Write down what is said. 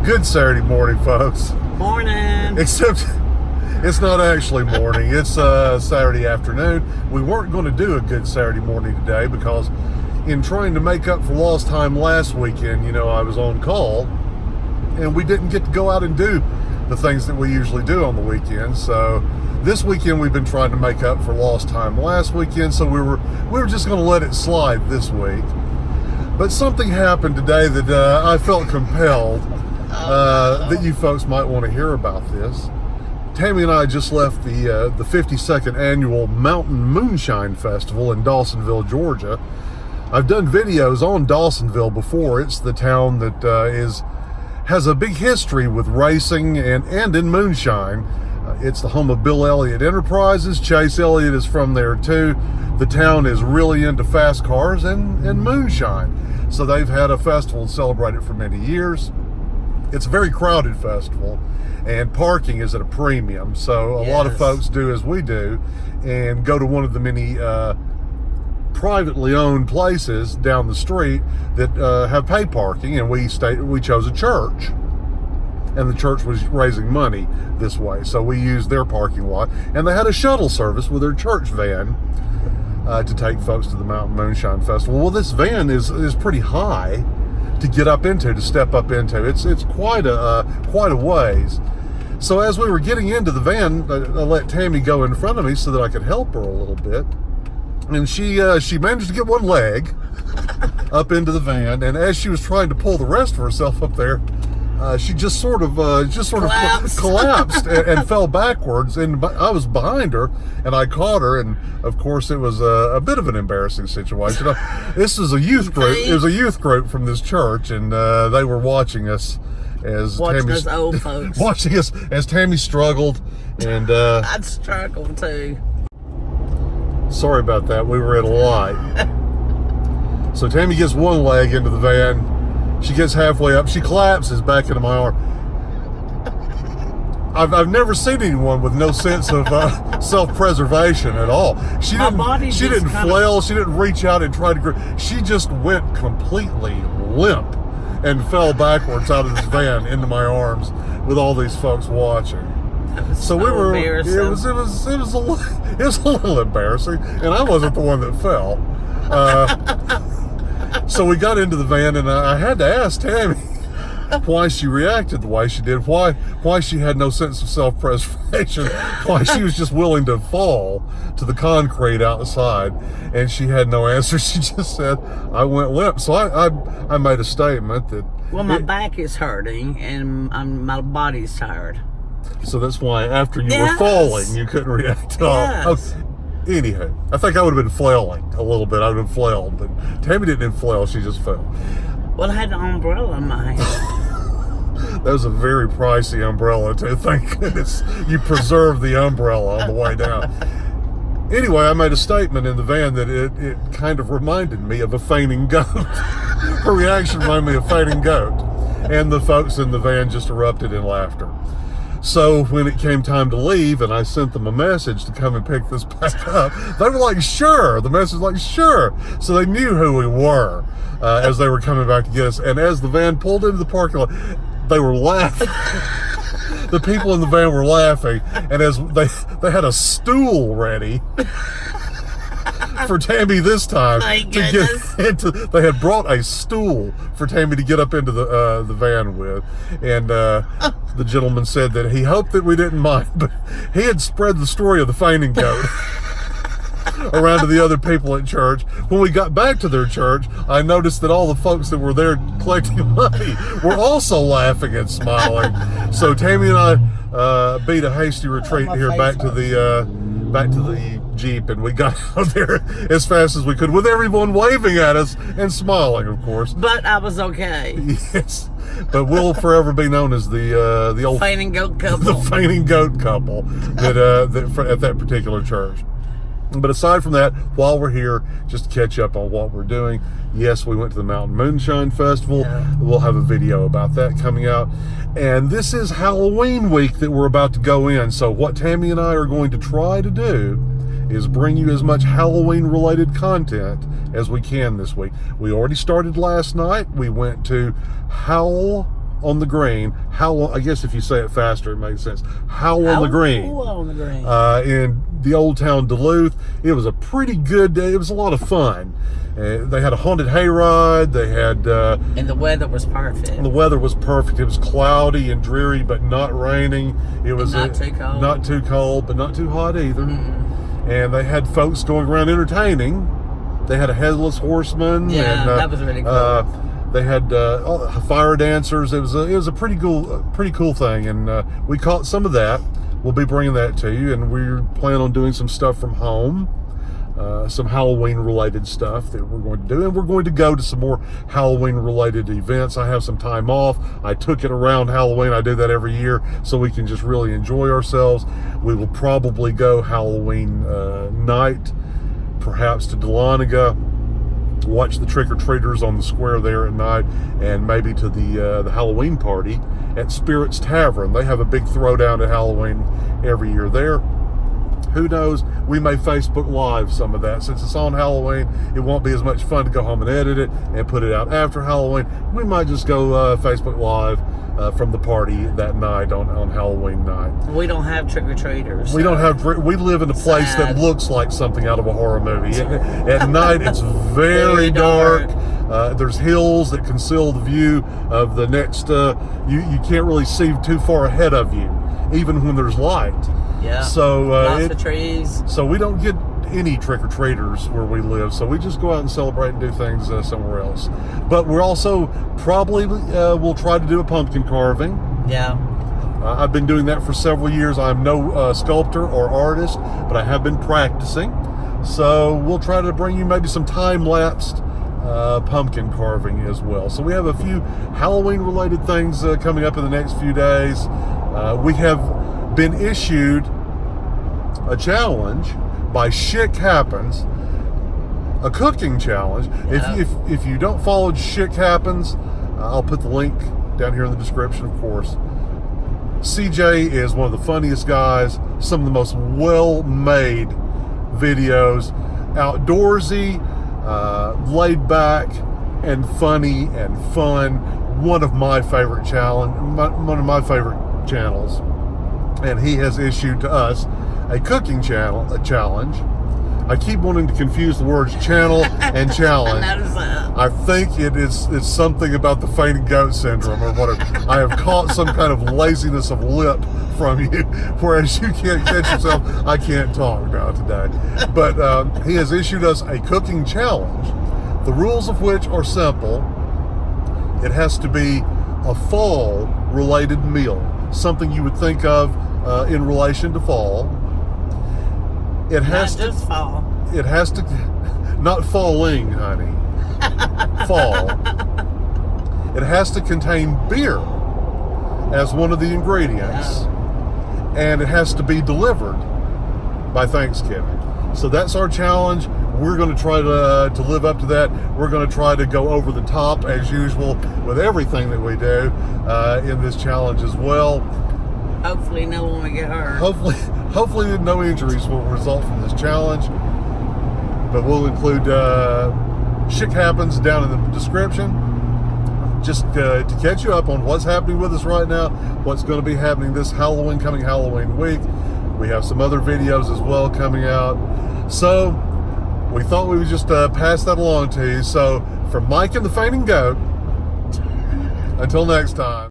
Good Saturday morning, folks. Morning. Except it's not actually morning. It's Saturday afternoon. We weren't going to do a good Saturday morning today because in trying to make up for lost time last weekend, I was on call and we didn't get to go out and do the things that we usually do on the weekend. So this weekend we've been trying to make up for lost time last weekend, so we were just going to let it slide this week. But something happened today that I felt compelled that you folks might want to hear about this. Tammy and I just left the 52nd annual Mountain Moonshine Festival in Dawsonville, Georgia. I've done videos on Dawsonville before. It's the town that has a big history with racing and in moonshine. It's the home of Bill Elliott Enterprises. Chase Elliott is from there too. The town is really into fast cars and moonshine. So they've had a festival to celebrate it for many years. It's a very crowded festival and parking is at a premium. So a lot of folks do as we do and go to one of the many privately owned places down the street that have paid parking, and we chose a church. And the church was raising money this way. So we used their parking lot. And they had a shuttle service with their church van to take folks to the Mountain Moonshine Festival. Well, this van is pretty high to get up into, to step up into. It's quite a ways. So as we were getting into the van, I let Tammy go in front of me so that I could help her a little bit. And she managed to get one leg up into the van. And as she was trying to pull the rest of herself up there, she just sort of collapsed and fell backwards, and I was behind her and I caught her, and of course it was a bit of an embarrassing situation. This is a youth group. It was a youth group from this church, and they were watching us as us old folks. Watching us as Tammy struggled, and I'd struggle too. Sorry about that. We were at a light. So Tammy gets one leg into the van. She gets halfway up. She collapses back into my arm. I've never seen anyone with no sense of self-preservation at all. She didn't flail. She didn't reach out and try to. She just went completely limp and fell backwards out of this van into my arms with all these folks watching. So we were. It was a little embarrassing, and I wasn't the one that fell. So we got into the van, and I had to ask Tammy why she reacted the way she did, why she had no sense of self-preservation, why she was just willing to fall to the concrete outside, and she had no answer. She just said, I went limp. So I made a statement that... Well, my back is hurting, and my body's tired. So that's why after you were falling, you couldn't react at all. Okay. Anywho, I think I would have been flailing a little bit. I would have flailed, but Tammy didn't flail. She just fell. Well, I had an umbrella in my hand. That was a very pricey umbrella, too. Thank goodness you preserved the umbrella on the way down. Anyway, I made a statement in the van that it kind of reminded me of a fainting goat. Her reaction reminded me of a fainting goat. And the folks in the van just erupted in laughter. So when it came time to leave and I sent them a message to come and pick this back up, they were like, sure. The message was like, sure. So they knew who we were as they were coming back to get us. And as the van pulled into the parking lot, they were laughing. The people in the van were laughing. And as they had a stool ready for Tammy this time. My goodness. They had brought a stool for Tammy to get up into the van with, and the gentleman said that he hoped that we didn't mind, but he had spread the story of the fainting goat around to the other people at church. When we got back to their church, I noticed that all the folks that were there collecting money were also laughing and smiling. So Tammy and I beat a hasty retreat here back to the Jeep, and we got out there as fast as we could with everyone waving at us and smiling, of course. But I was okay. Yes, but we'll forever be known as the old fainting goat couple. The fainting goat couple that at that particular church. But aside from that, while we're here, just to catch up on what we're doing, yes, we went to the Mountain Moonshine Festival. Yeah. We'll have a video about that coming out. And this is Halloween week that we're about to go in. So what Tammy and I are going to try to do is bring you as much Halloween-related content as we can this week. We already started last night. We went to Howl on the Green. I guess if you say it faster, it makes sense. Howl on the Green. On the Green. In the old town Duluth. It was a pretty good day. It was a lot of fun. They had a haunted hayride. They had... and the weather was perfect. The weather was perfect. It was cloudy and dreary, but not raining. It was not too cold. Not too cold, but not too hot either. Mm-hmm. And they had folks going around entertaining. They had a headless horseman. Yeah, and, that was really cool. They had fire dancers. It was a pretty cool thing, and we caught some of that. We'll be bringing that to you, and we're planning on doing some stuff from home, some Halloween related stuff that we're going to do, and we're going to go to some more Halloween related events. I have some time off. I took it around Halloween. I do that every year so we can just really enjoy ourselves. We will probably go Halloween night, perhaps to Dahlonega, watch the trick-or-treaters on the square there at night, and maybe to the Halloween party at Spirit's Tavern. They have a big throwdown at Halloween every year there. Who knows? We may Facebook Live some of that. Since it's on Halloween, it won't be as much fun to go home and edit it and put it out after Halloween. We might just go Facebook Live from the party that night on Halloween night. We don't have trick-or-treaters. We don't have. We live in a place that looks like something out of a horror movie. At night, it's very dark. There's hills that conceal the view of the next. You can't really see too far ahead of you, even when there's light. Yeah. So lots of trees. So we don't get any trick-or-treaters where we live. So we just go out and celebrate and do things somewhere else. But we're also probably we'll try to do a pumpkin carving. Yeah. I've been doing that for several years. I'm no sculptor or artist, but I have been practicing. So we'll try to bring you maybe some time-lapsed pumpkin carving as well. So we have a few Halloween-related things coming up in the next few days. We have been issued a challenge by Schick Happens, a cooking challenge. Yeah. If you don't follow Schick Happens, I'll put the link down here in the description, of course. CJ is one of the funniest guys, some of the most well-made videos, outdoorsy, laid back, and funny and fun. One of my favorite one of my favorite channels, and he has issued to us a cooking challenge. I keep wanting to confuse the words channel and challenge. I noticed that. I think it's something about the fainting goat syndrome or whatever. I have caught some kind of laziness of lip from you, whereas you can't catch yourself. I can't talk now today. But he has issued us a cooking challenge, the rules of which are simple. It has to be a fall-related meal, something you would think of in relation to fall. It has Not just fall. It has to, not falling, honey. Fall. It has to contain beer as one of the ingredients, and it has to be delivered by Thanksgiving. So that's our challenge. We're going to try to live up to that. We're going to try to go over the top as usual with everything that we do in this challenge as well. Hopefully no one will get hurt. Hopefully no injuries will result from this challenge. But we'll include Schick Happens down in the description. Just to catch you up on what's happening with us right now, what's going to be happening this coming Halloween week. We have some other videos as well coming out. So we thought we would just pass that along to you. So from Mike and the Fainting Goat, until next time.